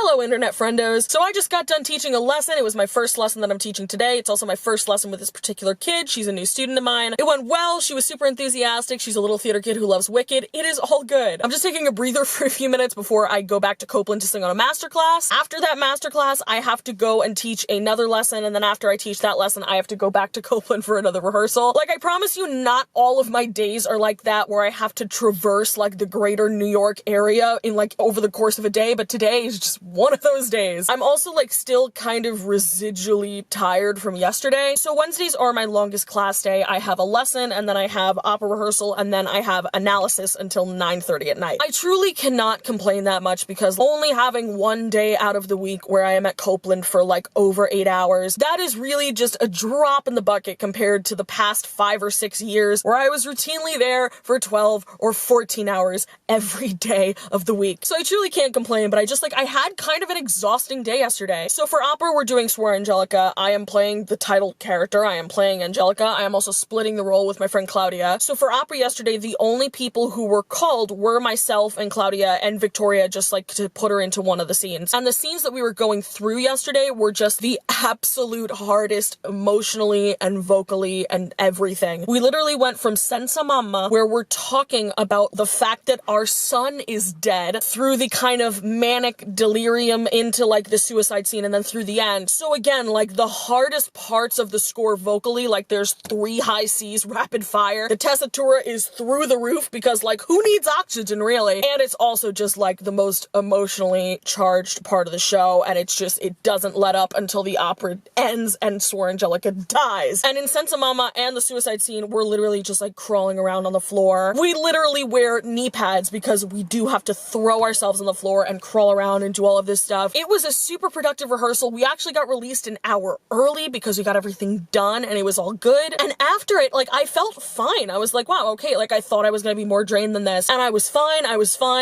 Hello internet friendos. So I just got done teaching a lesson. It was my first lesson that I'm teaching today. It's also my first lesson with this particular kid. She's a new student of mine. It went well. She was super enthusiastic. She's a little theater kid who loves Wicked. It is all good. I'm just taking a breather for a few minutes before I go back to Copeland to sing on a masterclass. After that masterclass, I have to go and teach another lesson, and then after I teach that lesson, I have to go back to Copeland for another rehearsal. Like, I promise you, not all of my days are like that, where I have to traverse, like, the greater New York area in, like, over the course of a day, but today is just one of those days. I'm also, like, still kind of residually tired from yesterday. So Wednesdays are my longest class day. I have a lesson, and then I have opera rehearsal, and then I have analysis until 9:30 at night. I truly cannot complain that much, because only having one day out of the week where I am at Copeland for, like, over 8 hours, that is really just a drop in the bucket compared to the past 5 or 6 years where I was routinely there for 12 or 14 hours every day of the week. So I truly can't complain, but I had kind of an exhausting day yesterday. So for opera, we're doing Suor Angelica. I am playing the title character. I am playing Angelica. I am also splitting the role with my friend Claudia. So for opera yesterday, the only people who were called were myself and Claudia and Victoria, just like to put her into one of the scenes. And the scenes that we were going through yesterday were just the absolute hardest emotionally and vocally and everything. We literally went from Senza Mamma, where we're talking about the fact that our son is dead, through the kind of manic delirium into like the suicide scene, and then through the end. So again, like the hardest parts of the score vocally, like there's 3 high C's rapid fire. The tessitura is through the roof because like who needs oxygen really? And it's also just like the most emotionally charged part of the show, and it's just, it doesn't let up until the opera ends and Suor Angelica dies. And in Senza Mamma and the suicide scene, we're literally just like crawling around on the floor. We literally wear knee pads because we do have to throw ourselves on the floor and crawl around and do all of this stuff. It was a super productive rehearsal. We actually got released an hour early because we got everything done and it was all good. And after it, like, I felt fine. I was like, wow, okay, like I thought I was gonna be more drained than this. And I was fine.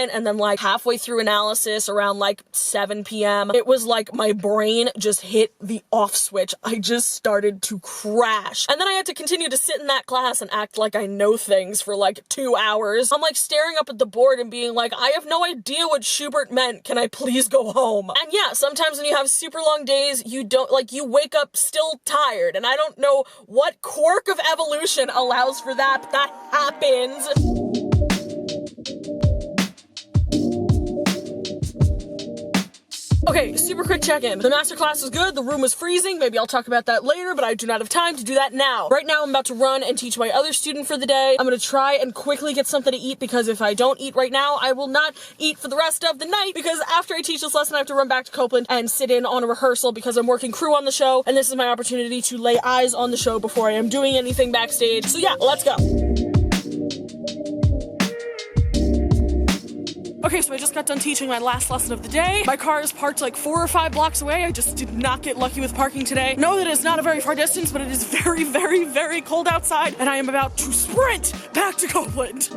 And then like halfway through analysis around like 7 p.m., it was like my brain just hit the off switch. I just started to crash. And then I had to continue to sit in that class and act like I know things for like 2 hours. I'm like staring up at the board and being like, I have no idea what Schubert meant. Can I please go home? And yeah, sometimes when you have super long days, you wake up still tired. And I don't know what quirk of evolution allows for that, but that happens. Okay, super quick check-in. The masterclass was good, the room was freezing, maybe I'll talk about that later, but I do not have time to do that now. Right now I'm about to run and teach my other student for the day. I'm gonna try and quickly get something to eat, because if I don't eat right now, I will not eat for the rest of the night, because after I teach this lesson, I have to run back to Copeland and sit in on a rehearsal because I'm working crew on the show, and this is my opportunity to lay eyes on the show before I am doing anything backstage. So yeah, let's go. Okay, so I just got done teaching my last lesson of the day. My car is parked like 4 or 5 blocks away. I just did not get lucky with parking today. Know that it's not a very far distance, but it is very, very, very cold outside, and I am about to sprint back to Copeland.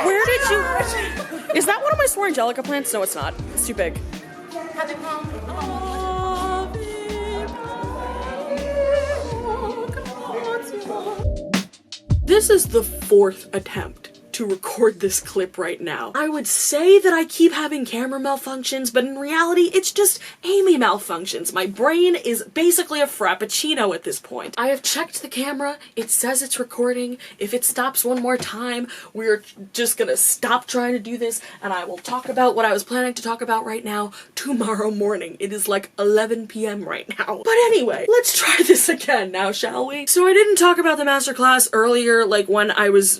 Where did you... Is that one of my Suor Angelica plants? No, it's not. It's too big. This is the 4th attempt to record this clip right now. I would say that I keep having camera malfunctions, but in reality, it's just Amy malfunctions. My brain is basically a frappuccino at this point. I have checked the camera, it says it's recording. If it stops one more time, we're just gonna stop trying to do this, and I will talk about what I was planning to talk about right now tomorrow morning. It is like 11 p.m. right now. But anyway, let's try this again now, shall we? So I didn't talk about the masterclass earlier, like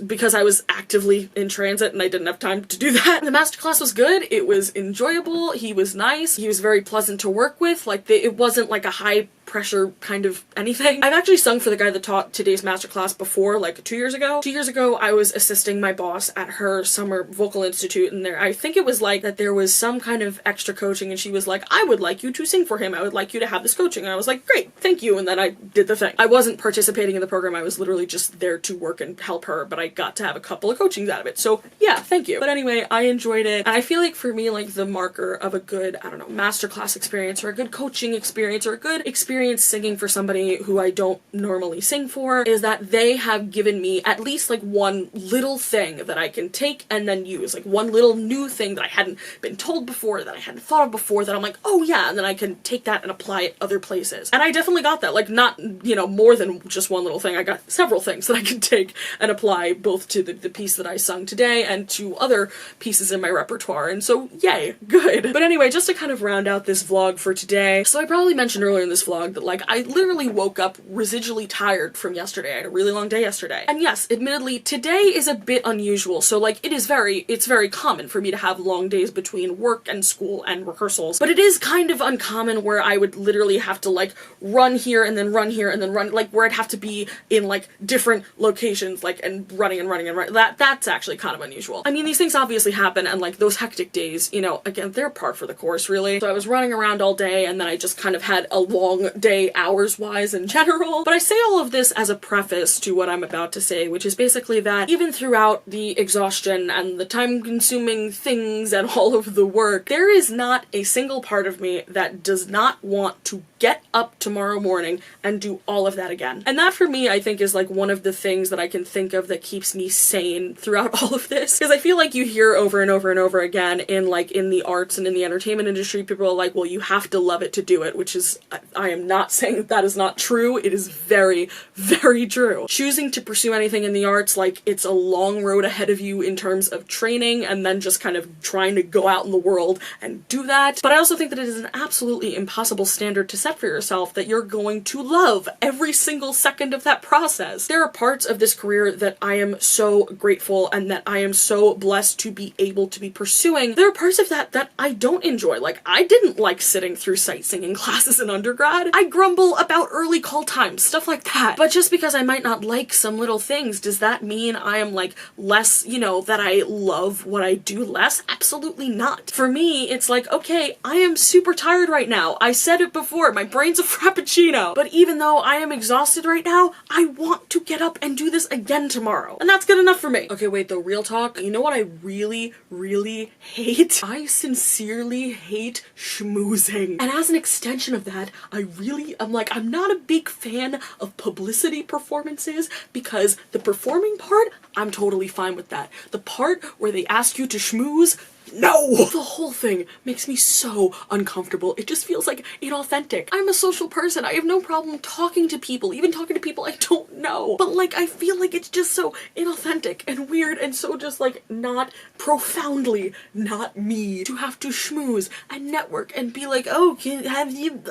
because I was actively in transit and I didn't have time to do that. The masterclass was good. It was enjoyable. He was nice. He was very pleasant to work with. Like, it wasn't like a high pressure kind of anything. I've actually sung for the guy that taught today's masterclass before, like 2 years ago. 2 years ago, I was assisting my boss at her summer vocal institute, and I think it was like that there was some kind of extra coaching, and she was like, I would like you to sing for him. I would like you to have this coaching. And I was like, great, thank you. And then I did the thing. I wasn't participating in the program. I was literally just there to work and help her, but I got to have a couple of coachings out of it. So yeah, thank you. But anyway, I enjoyed it. And I feel like for me, like the marker of a good, I don't know, masterclass experience or a good coaching experience or a good experience experience singing for somebody who I don't normally sing for is that they have given me at least like one little thing that I can take and then use, like one little new thing that I hadn't been told before, that I hadn't thought of before, that I'm like, oh yeah, and then I can take that and apply it other places. And I definitely got that, like not, you know, more than just one little thing. I got several things that I can take and apply both to the piece that I sung today and to other pieces in my repertoire, and so yay, good. But anyway, just to kind of round out this vlog for today, so I probably mentioned earlier in this vlog that like I literally woke up residually tired from yesterday. I had a really long day yesterday. And yes, admittedly, today is a bit unusual, so like it's very common for me to have long days between work and school and rehearsals, but it is kind of uncommon where I would literally have to like run here and then run here and then run, like where I'd have to be in like different locations, like and running and running and running. That's actually kind of unusual. I mean, these things obviously happen, and like those hectic days, you know, again, they're par for the course really. So I was running around all day, and then I just kind of had a long day hours wise in general. But I say all of this as a preface to what I'm about to say, which is basically that even throughout the exhaustion and the time consuming things and all of the work, there is not a single part of me that does not want to get up tomorrow morning and do all of that again. And that for me, I think, is like one of the things that I can think of that keeps me sane throughout all of this. Because I feel like you hear over and over and over again in like in the arts and in the entertainment industry, people are like, well, you have to love it to do it, which is, I am not saying that that is not true. It is very, very true. Choosing to pursue anything in the arts, like it's a long road ahead of you in terms of training and then just kind of trying to go out in the world and do that. But I also think that it is an absolutely impossible standard to set for yourself that you're going to love every single second of that process. There are parts of this career that I am so grateful and that I am so blessed to be able to be pursuing. There are parts of that that I don't enjoy. Like, I didn't like sitting through sight singing classes in undergrad. I grumble about early call times, stuff like that. But just because I might not like some little things, does that mean I am like less, you know, that I love what I do less? Absolutely not. For me, it's like, okay, I am super tired right now. I said it before, my brain's a frappuccino. But even though I am exhausted right now, I want to get up and do this again tomorrow. And that's good enough for me. Okay, wait, though, real talk. You know what I really, really hate? I sincerely hate schmoozing. And as an extension of that, I'm not a big fan of publicity performances, because the performing part, I'm totally fine with that. The part where they ask you to schmooze, no! The whole thing makes me so uncomfortable. It just feels like inauthentic. I'm a social person. I have no problem talking to people, even talking to people I don't know. But like, I feel like it's just so inauthentic and weird and so just like not profoundly not me to have to schmooze and network and be like, oh,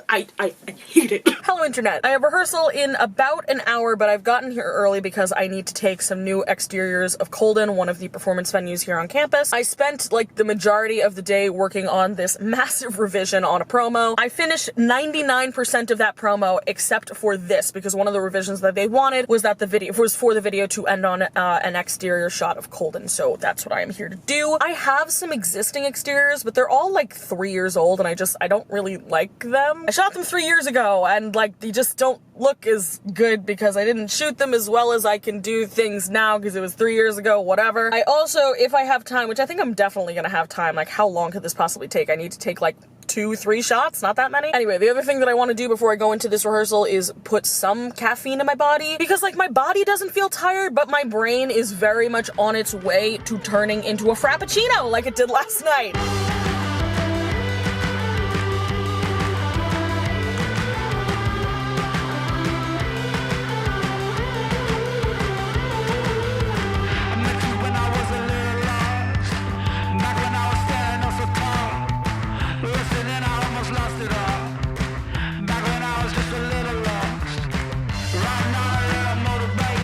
I hate it. Hello, internet. I have rehearsal in about an hour, but I've gotten here early because I need to take some new exteriors of Colden, one of the performance venues here on campus. I spent like the majority of the day working on this massive revision on a promo. I finished 99% of that promo except for this, because one of the revisions that they wanted was that for the video to end on an exterior shot of Colden, so that's what I am here to do. I have some existing exteriors, but they're all like 3 years old, and I don't really like them. I shot them 3 years ago, and like they just don't look as good because I didn't shoot them as well as I can do things now because it was 3 years ago, whatever. I also, if I have time, which I think I'm definitely gonna have time, like how long could this possibly take? I need to take like 2-3 shots, not that many. Anyway, the other thing that I want to do before I go into this rehearsal is put some caffeine in my body, because like my body doesn't feel tired, but my brain is very much on its way to turning into a frappuccino like it did last night.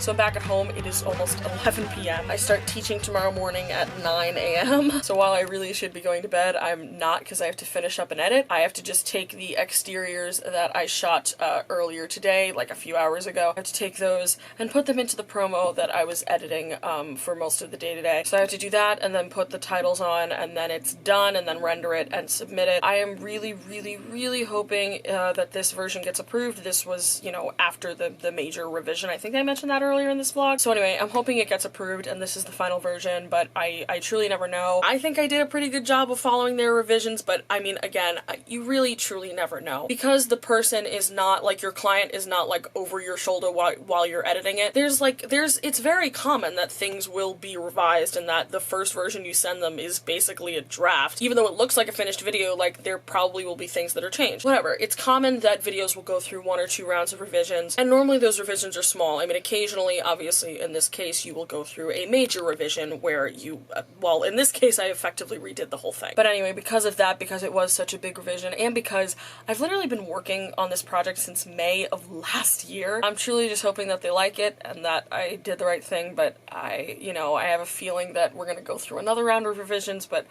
So I'm back at home. It is almost 11 p.m. I start teaching tomorrow morning at 9 a.m. So while I really should be going to bed, I'm not, because I have to finish up an edit. I have to just take the exteriors that I shot earlier today, like a few hours ago. I have to take those and put them into the promo that I was editing for most of the day today. So I have to do that and then put the titles on, and then it's done, and then render it and submit it. I am really, really, really hoping that this version gets approved. This was, you know, after the major revision. I think I mentioned that earlier. earlier in this vlog. So anyway, I'm hoping it gets approved and this is the final version, but I truly never know. I think I did a pretty good job of following their revisions, but I mean, again, you really truly never know. Because the person is not, like, your client is not, like, over your shoulder while you're editing it, it's very common that things will be revised and that the first version you send them is basically a draft. Even though it looks like a finished video, like, there probably will be things that are changed. Whatever. It's common that videos will go through 1 or 2 rounds of revisions, and normally those revisions are small. I mean, occasionally, obviously, in this case, you will go through a major revision where you, well, in this case, I effectively redid the whole thing. But anyway, because of that, because it was such a big revision, and because I've literally been working on this project since May of last year, I'm truly just hoping that they like it and that I did the right thing, but you know, I have a feeling that we're gonna go through another round of revisions, but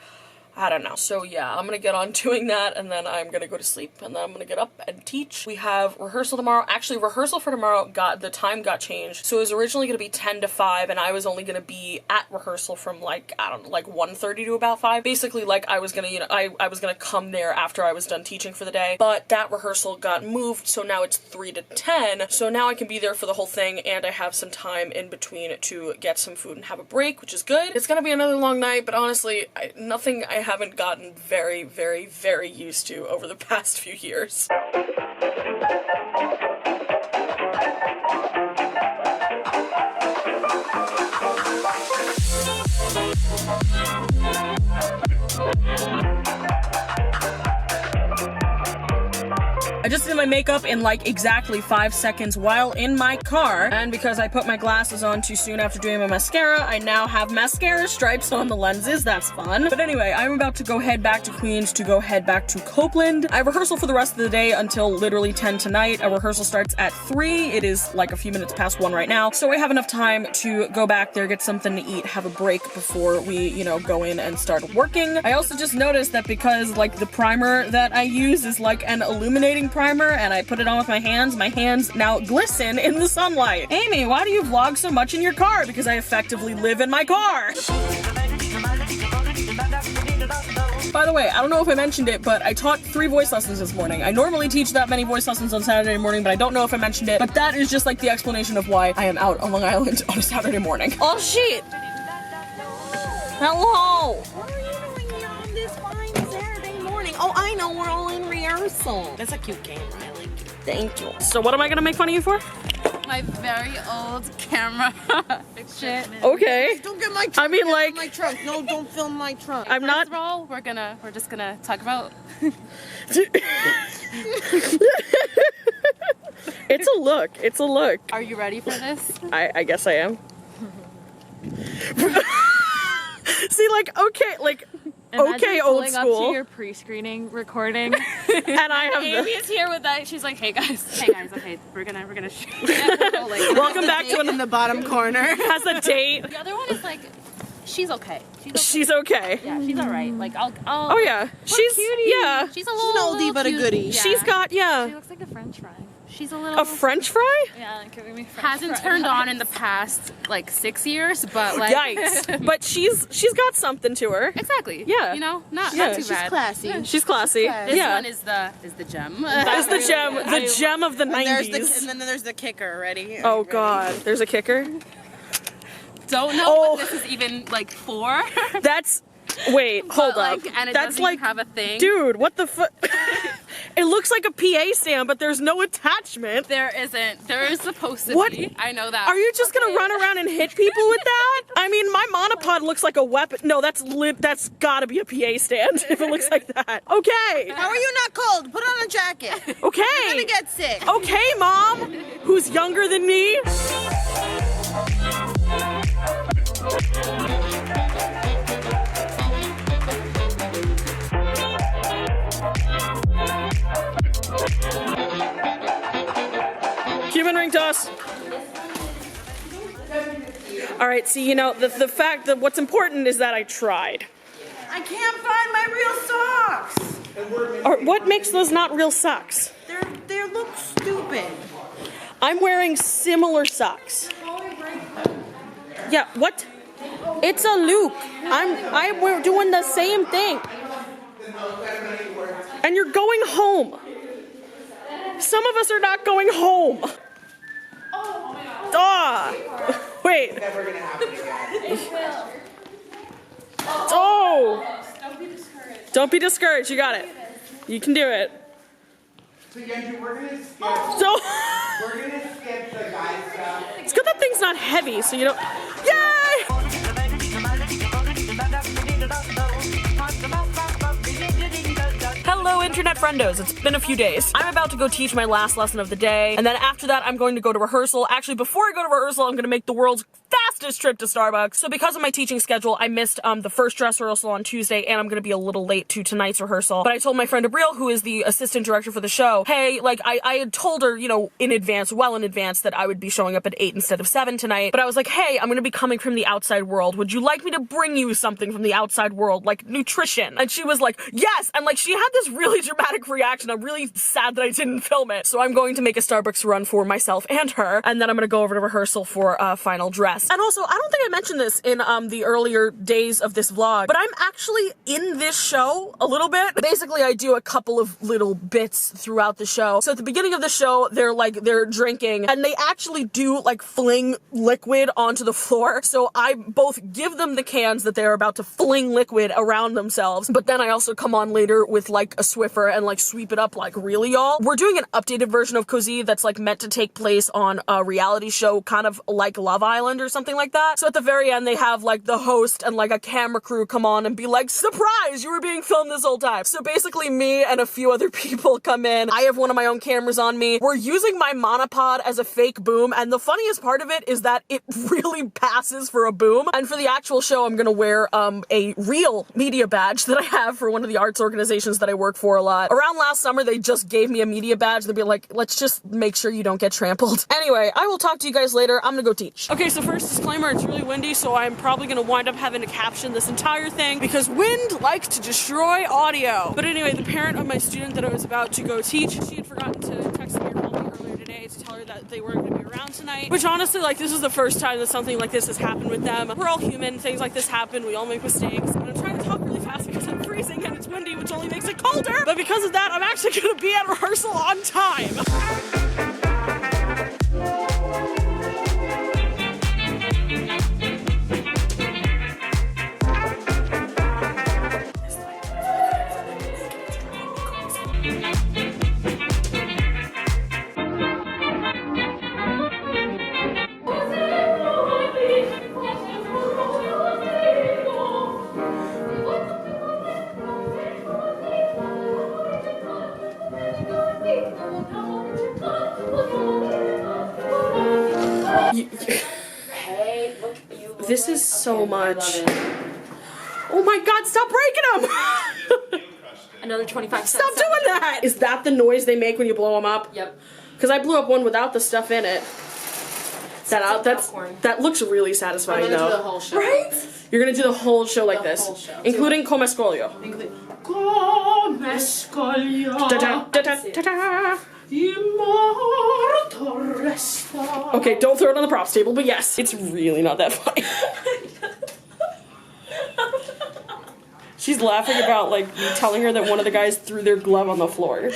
I don't know. So yeah, I'm gonna get on doing that, and then I'm gonna go to sleep, and then I'm gonna get up and teach. We have rehearsal tomorrow. Actually, rehearsal for tomorrow the time got changed. So it was originally gonna be 10 to 5, and I was only gonna be at rehearsal from, like, I don't know, like 1:30 to about 5. Basically, like, I was gonna, you know, I was gonna come there after I was done teaching for the day, but that rehearsal got moved, so now it's 3 to 10. So now I can be there for the whole thing, and I have some time in between to get some food and have a break, which is good. It's gonna be another long night, but honestly, nothing I haven't gotten very, very, very used to over the past few years. I just did my makeup in like exactly 5 seconds while in my car, and because I put my glasses on too soon after doing my mascara, I now have mascara stripes on the lenses. That's fun. But anyway, I'm about to go head back to Queens to go head back to Copeland. I have rehearsal for the rest of the day until literally 10 tonight. Our rehearsal starts at 3. It is like a few minutes past 1 right now, so I have enough time to go back there, get something to eat, have a break before we, you know, go in and start working. I also just noticed that because, like, the primer that I use is like an illuminating primer, and I put it on with my hands now glisten in the sunlight. Amy, why do you vlog so much in your car? Because I effectively live in my car. By the way, I don't know if I mentioned it, but I taught 3 voice lessons this morning. I normally teach that many voice lessons on Saturday morning, but I don't know if I mentioned it. But that is just like the explanation of why I am out on Long Island on a Saturday morning. Oh shit! Hello! What are you doing here on this fine Saturday morning? Oh, I know, we're all in rehearsal. That's a cute game, Riley. Thank you. So what am I gonna make fun of you for? My very old camera. Shit. Okay. Don't get my trunk. I mean, like, my trunk. No, don't film my trunk. I'm not. First of all, we're just gonna talk about. It's a look. It's a look. Are you ready for this? I guess I am. See, like, okay, like. Imagine okay, old pulling school. up to your pre-screening recording, and I have Amy is here with that. She's like, "Hey guys, okay, we're gonna shoot." Welcome back to in the bottom corner. Has a date. The other one is like, she's okay. She's okay. Yeah, she's all right. Like, I'll oh yeah, she's cutie. Yeah. She's a little oldie but a cute. goodie. Yeah. She's got She looks like a French fry. She's a little. A French fry? Yeah, giving me French hasn't turned on in the past like 6 years, but like. Yikes! But she's got something to her. Exactly. Yeah. You know, not too She's bad. classy. Yeah. She's classy. This yeah. one is the gem. That's the gem. The gem of the 90s. And then there's the kicker. Ready? Oh God! There's a kicker. Don't know what this is even like for. That's. Wait, hold up. Like, and it That's doesn't like, have a thing. Dude, what the fuck? It looks like a PA stand, but there's no attachment. There isn't. There is supposed to What? be. I know that. Are you just gonna run around and hit people with that? I mean, my monopod looks like a weapon. No, that's gotta be a PA stand if it looks like that. Okay. How are you not cold? Put on a jacket. Okay. You're gonna get sick. Okay, Mom, who's younger than me. Human ring toss. All right, see, you know, the fact that what's important is that I tried. I can't find my real socks. Or what makes those not real socks? They look stupid. I'm wearing similar socks. Yeah, what? It's a loop. We're doing the same thing. And you're going home. Some of us are not going home. Oh! Wait. Never gonna happen again. Oh! Don't be discouraged. You got it. You can do it. So Andrew, we're gonna skip. So We're gonna skip the guy stuff. it's good that thing's not heavy, so you don't. Yay! Hello, internet friendos. It's been a few days. I'm about to go teach my last lesson of the day, and then after that, I'm going to go to rehearsal. Actually, before I go to rehearsal, I'm going to make the world's fastest trip to Starbucks. So because of my teaching schedule, I missed the first dress rehearsal on Tuesday, and I'm going to be a little late to tonight's rehearsal. But I told my friend Abril, who is the assistant director for the show, hey, like, I had told her, you know, in advance, well in advance, that I would be showing up at 8 instead of 7 tonight. But I was like, hey, I'm going to be coming from the outside world. Would you like me to bring you something from the outside world, like nutrition? And she was like, yes! And like, she had this really dramatic reaction. I'm really sad that I didn't film it. So I'm going to make a Starbucks run for myself and her, and then I'm going to go over to rehearsal for a final dress. And also, I don't think I mentioned this in the earlier days of this vlog, but I'm actually in this show a little bit. Basically, I do a couple of little bits throughout the show. So at the beginning of the show, they're drinking, and they actually do like fling liquid onto the floor. So I both give them the cans that they're about to fling liquid around themselves, but then I also come on later with like a Swiffer and like sweep it up like, really, y'all? We're doing an updated version of Così that's like meant to take place on a reality show, kind of like Love Island or something like that. So at the very end, they have like the host and like a camera crew come on and be like, surprise, you were being filmed this whole time. So basically me and a few other people come in. I have one of my own cameras on me. We're using my monopod as a fake boom, and the funniest part of it is that it really passes for a boom. And for the actual show, I'm gonna wear a real media badge that I have for one of the arts organizations that I work for a lot. Around last summer, they just gave me a media badge. They'd be like, let's just make sure you don't get trampled. Anyway, I will talk to you guys later. I'm gonna go teach. Okay, so first disclaimer, it's really windy, so I'm probably gonna wind up having to caption this entire thing because wind likes to destroy audio. But anyway, the parent of my student that I was about to go teach, she had forgotten to text me or call me earlier today to tell her that they weren't gonna be around tonight. Which honestly, like, this is the first time that something like this has happened with them. We're all human, things like this happen, we all make mistakes. But I'm trying to talk really fast because I'm freezing and it's windy, which only makes it colder. But because of that, I'm actually gonna be at rehearsal on time. This is so much. Oh my god, stop breaking them! Another 25 cents. Stop doing that! Is that the noise they make when you blow them up? Yep. Because I blew up one without the stuff in it. That looks really satisfying I'm gonna though. do the whole show. Right? You're gonna do the whole show like The this. whole show. Including Come Scoglio. Come scoglio. Da-da-da-da-da-da. Okay, don't throw it on the props table, but yes, it's really not that funny. She's laughing about like me telling her that one of the guys threw their glove on the floor.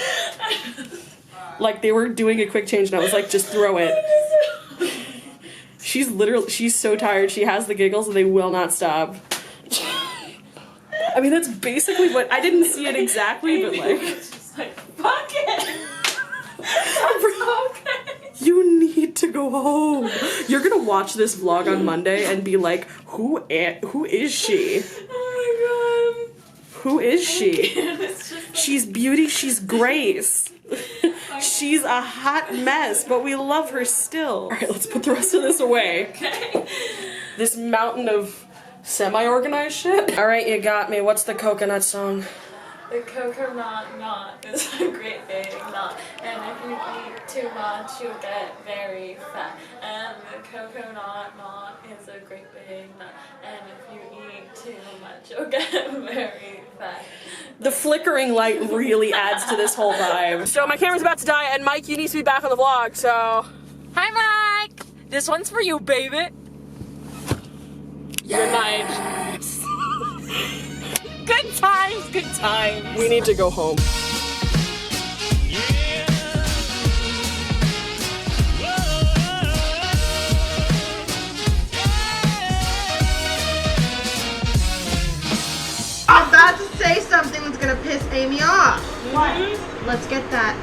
Like they were doing a quick change and I was like, just throw it. She's so tired. She has the giggles and they will not stop. I mean, that's basically what, I didn't see it exactly, but like. Just like, fuck it. Okay. You need to go home. You're gonna watch this vlog on Monday and be like, who is she? Oh my god. Who is she? Just She's beauty, she's grace. She's a hot mess, but we love her still. Alright, let's put the rest of this away. okay. This mountain of semi-organized shit. Alright, you got me. What's the coconut song? The coconut knot is a great big knot, and if you eat too much, you'll get very fat. And the coconut knot is a great big knot, and if you eat too much, you'll get very fat. The flickering light really adds to this whole vibe. So my camera's about to die, and Mike, you need to be back on the vlog, so... Hi, Mike! This one's for you, baby. Good night. Good times, good times. We need to go home. What? Let's get that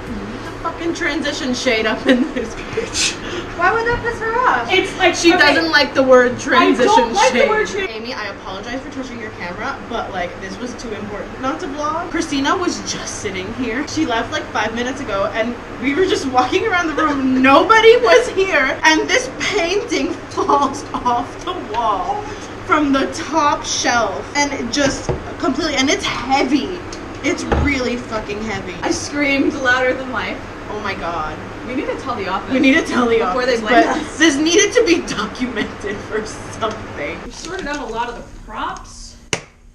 fucking transition shade up in this bitch. Why would that piss her off? It's like she Okay. doesn't like the word transition I don't like the shade. word tra- Amy, I apologize for touching your camera, but like this was too important not to vlog. Christina was just sitting here. She left like 5 minutes ago and we were just walking around the room. Nobody was here and this painting falls off the wall from the top shelf and it just completely, and it's heavy. It's really fucking heavy. I screamed louder than life. Oh my god. We need to tell the office. We need to tell the Before they office, blame but us. this needed to be documented for something. We sorted out a lot of the props,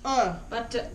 but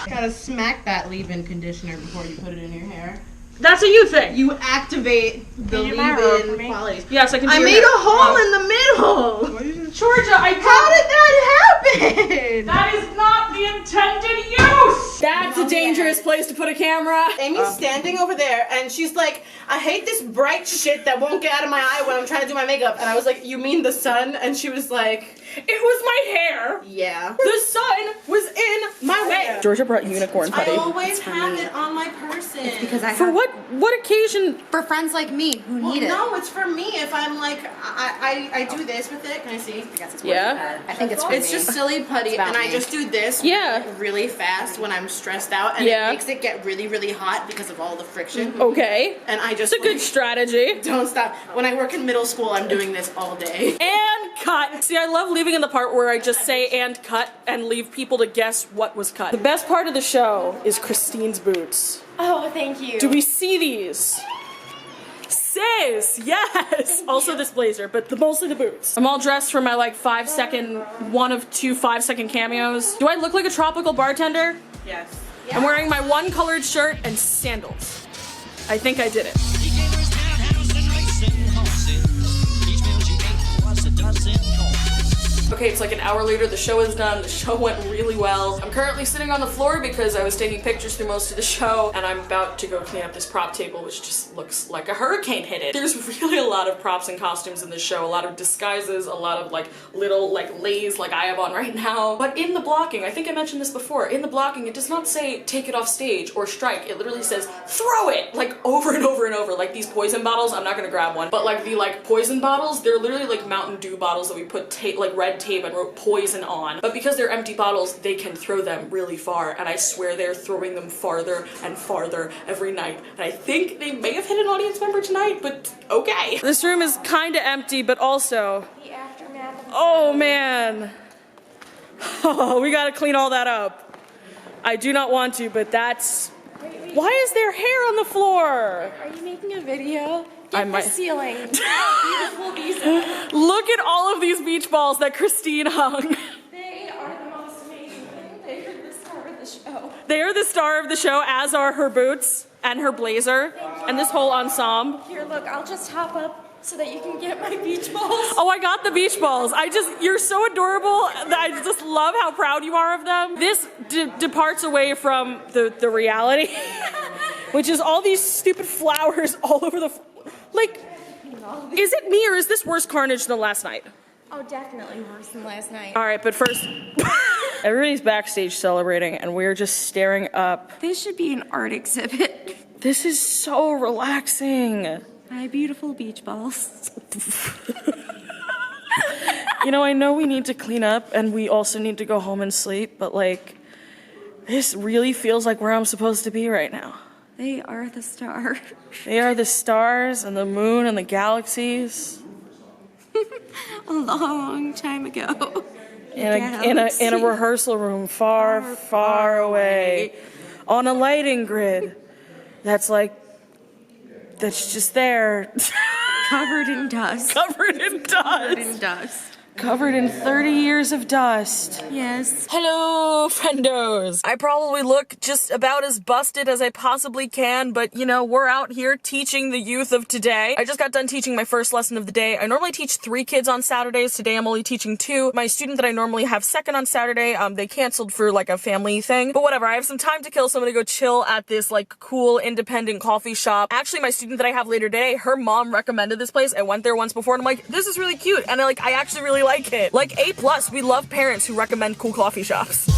Gotta smack that leave-in conditioner before you put it in your hair. That's a you thing. You activate the Can you mirror for leave-in me? qualities. Yes, I can do I your made hair. a hole in the middle! Georgia, How did that happen? that is not the intended use. That's a dangerous place to put a camera. Amy's standing over there and she's like, I hate this bright shit that won't get out of my eye when I'm trying to do my makeup. And I was like, you mean the sun? And she was like, It was my hair. yeah. The sun was in my way. Georgia brought unicorn I putty. always have it on my person. Because I For have, what occasion? for friends like me who need it. No, it's for me. If I'm like, I do this with it. Can I see? Yeah. I think it's for It's me. just silly putty, about and I me. just do this Yeah. really fast when I'm stressed out, and Yeah. it makes it get really, really hot because of all the friction. Okay. And I just It's a good like, strategy. don't stop. When I work in middle school, I'm doing this all day. And cut. See, I love leaving in the part where I just say and cut and leave people to guess what was cut. The best part of the show is Christine's boots. Oh, thank you. Do we see these? Sis, yes. Also this blazer, but mostly the boots. I'm all dressed for my like 5 second, one of 2 5-second cameos. Do I look like a tropical bartender? Yes. I'm wearing my one colored shirt and sandals. I think I did it. Okay, it's like an hour later, the show is done, the show went really well. I'm currently sitting on the floor because I was taking pictures through most of the show, and I'm about to go clean up this prop table, which just looks like a hurricane hit it. There's really a lot of props and costumes in this show, a lot of disguises, a lot of like little like lays like I have on right now. But in the blocking, I think I mentioned this before, in the blocking it does not say take it off stage or strike, it literally says throw it, like over and over and over. Like these poison bottles, I'm not gonna grab one, but like the like poison bottles, they're literally like Mountain Dew bottles that we put tape, like red tape and wrote poison on. But because they're empty bottles, they can throw them really far, and I swear they're throwing them farther and farther every night. And I think they may have hit an audience member tonight, but okay. This room is kind of empty, but also, The aftermath of oh man. Oh, we gotta clean all that up. I do not want to, but that's, why is there hair on the floor? Are you making a video? Get I might- the ceiling. Beautiful these are. Look at all of these beach balls that Christine hung. They are the most amazing thing. They are the star of the show. They are the star of the show, as are her boots and her blazer and this whole ensemble. Here, look, I'll just hop up so that you can get my beach balls. Oh, I got the beach balls. You're so adorable that I just love how proud you are of them. This departs away from the reality, which is all these stupid flowers all over the, like, is it me or is this worse carnage than last night? Oh, definitely worse than last night. All right, but first, everybody's backstage celebrating and we're just staring up. This should be an art exhibit. This is so relaxing. My beautiful beach balls. You know, I know we need to clean up and we also need to go home and sleep, but like, this really feels like where I'm supposed to be right now. They are the star. They are the stars and the moon and the galaxies. A long time ago. In a rehearsal room far away. On a lighting grid. That's just there. Covered in dust. Covered in dust. Covered in dust. Covered in 30 years of dust. Yes. Hello, friendos. I probably look just about as busted as I possibly can, but you know, we're out here teaching the youth of today. I just got done teaching my first lesson of the day. I normally teach 3 kids on Saturdays. Today I'm only teaching 2. My student that I normally have second on Saturday, they canceled for like a family thing, but whatever. I have some time to kill, so I'm gonna go chill at this like cool independent coffee shop. Actually, my student that I have later today, her mom recommended this place. I went there once before and I'm like, this is really cute, and I actually really like it. Like A+, we love parents who recommend cool coffee shops.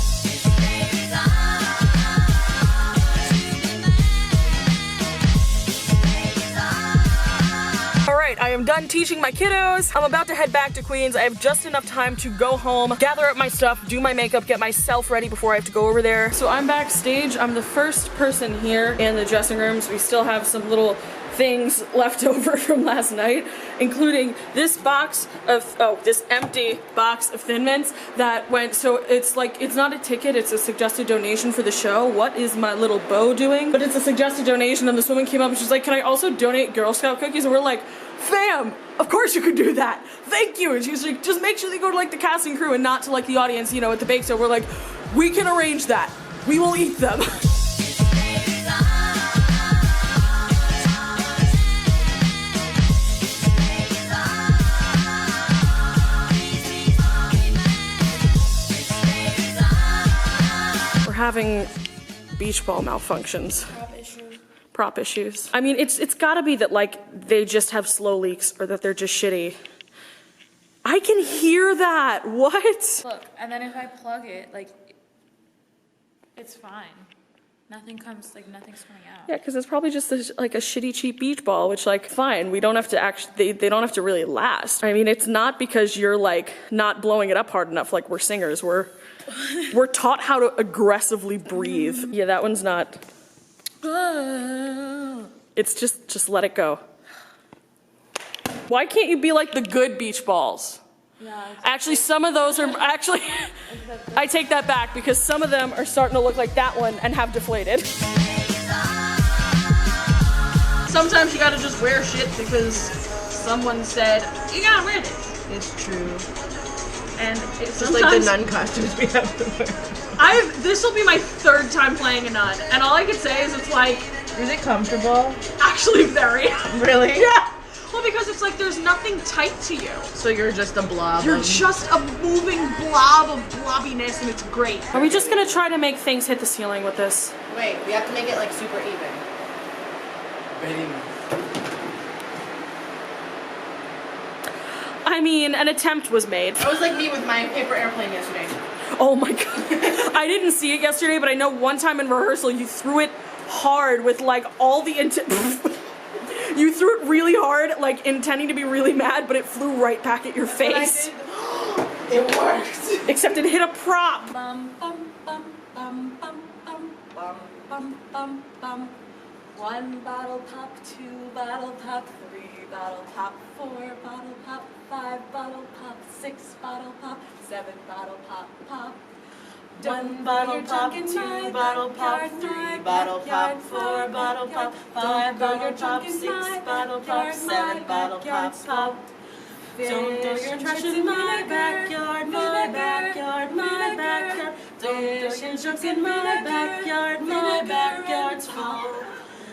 right, I am done teaching my kiddos. I'm about to head back to Queens. I have just enough time to go home, gather up my stuff, do my makeup, get myself ready before I have to go over there. So I'm backstage. I'm the first person here in the dressing rooms. We still have some little things left over from last night, including this box of, this empty box of Thin Mints that went, so it's like, it's not a ticket, it's a suggested donation for the show. What is my little beau doing? But it's a suggested donation, and this woman came up and she's like, can I also donate Girl Scout cookies? And we're like, fam, of course you could do that. Thank you. And she was like, just make sure they go to like the casting crew and not to like the audience, you know, at the bake sale. We're like, we can arrange that. We will eat them. Having beach ball malfunctions. Prop issues. I mean, it's gotta be that like they just have slow leaks or that they're just shitty. I can hear that. What? Look, and then if I plug it, like, it's fine. Nothing's coming out. Yeah, because it's probably just like a shitty cheap beach ball, which like fine, we don't have to actually, they don't have to really last. I mean, it's not because you're like not blowing it up hard enough. Like we're singers, we're taught how to aggressively breathe. Yeah, that one's not. It's just let it go. Why can't you be like the good beach balls? Actually, some of those are actually, I take that back because some of them are starting to look like that one and have deflated. Sometimes you gotta just wear shit because someone said, you gotta wear this. It's true. And it's just like the nun costumes we have to wear. This will be my third time playing a nun, and all I could say is it's like... Is it comfortable? Actually very. Really? Yeah! Well, because it's like there's nothing tight to you. So you're just a blob. You're just a moving blob of blobbiness, and it's great. Are we just gonna try to make things hit the ceiling with this? Wait, we have to make it like super even. I mean, an attempt was made. That was like me with my paper airplane yesterday. Oh my god. I didn't see it yesterday, but I know one time in rehearsal you threw it hard with like all the you threw it really hard, like intending to be really mad, but it flew right back at your face. It worked. Except it hit a prop. Bum, bum, bum, bum, bum, bum, bum, bum, bum, bum. 1 bottle pop, 2 bottle pop, 3 bottle pop, 4 bottle pop, 5 bottle pop, 6 bottle pop, 7 bottle pop, pop. 1 bottle pop, 2 bottle pop, 3 bottle pop, 4 bottle pop, 5 bottle pop, 6 bottle pop, 7 bottle pop, pop. Don't throw your trash in my backyard, my backyard, my backyard. Don't throw your junk in my backyard, my backyard's full.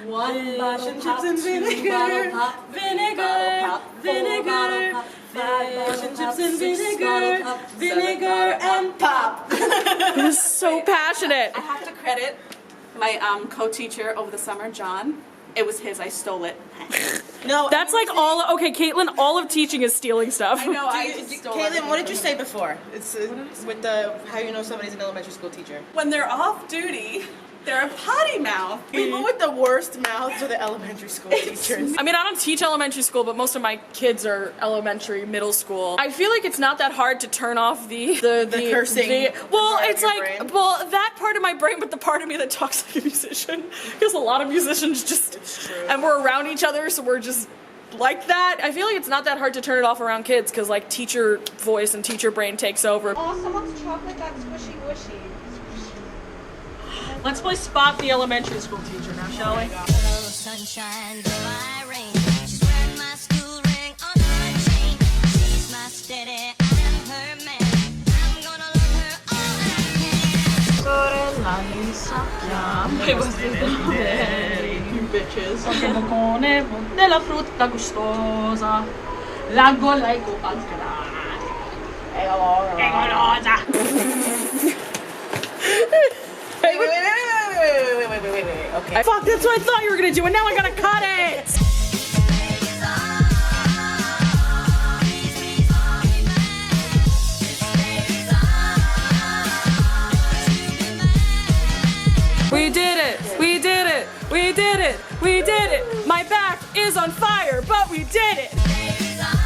1 bottle pop, 2 bottle pop, vinegar, vinegar, 5 bottle pop, 6 bottle pop, vinegar and pop. It was so passionate. I have to credit my co-teacher over the summer, John. It was his. I stole it. No, That's like all, okay, Caitlin, all of teaching is stealing stuff. I know. I just stole Caitlin, it. what did you say before? It's with the how you know somebody's an elementary school teacher. When they're off duty, they're a potty mouth. People with the worst mouths are the elementary school teachers. I mean, I don't teach elementary school, but most of my kids are elementary, middle school. I feel like it's not that hard to turn off the cursing well, part of it's your like, brain. well, that part of my brain, but the part of me that talks like a musician. Because a lot of musicians just, and we're around each other, so we're just like that. I feel like it's not that hard to turn it off around kids, because like teacher voice and teacher brain takes over. Oh, someone's chocolate got squishy wishy. Let's play Spot the elementary school teacher now, shall we? Sunshine, do I rain? She's wearing my school ring on her chain. She's my steady, I'm her man. I'm gonna love her all I can. Sorella insacchia, bitches. Boccone della frutta gustosa, la gola è golosa. Wait. Okay. Fuck, that's what I thought you were gonna do, and now I gotta cut it! We did it! We did it! We did it! We did it! My back is on fire, but we did it. Baby's on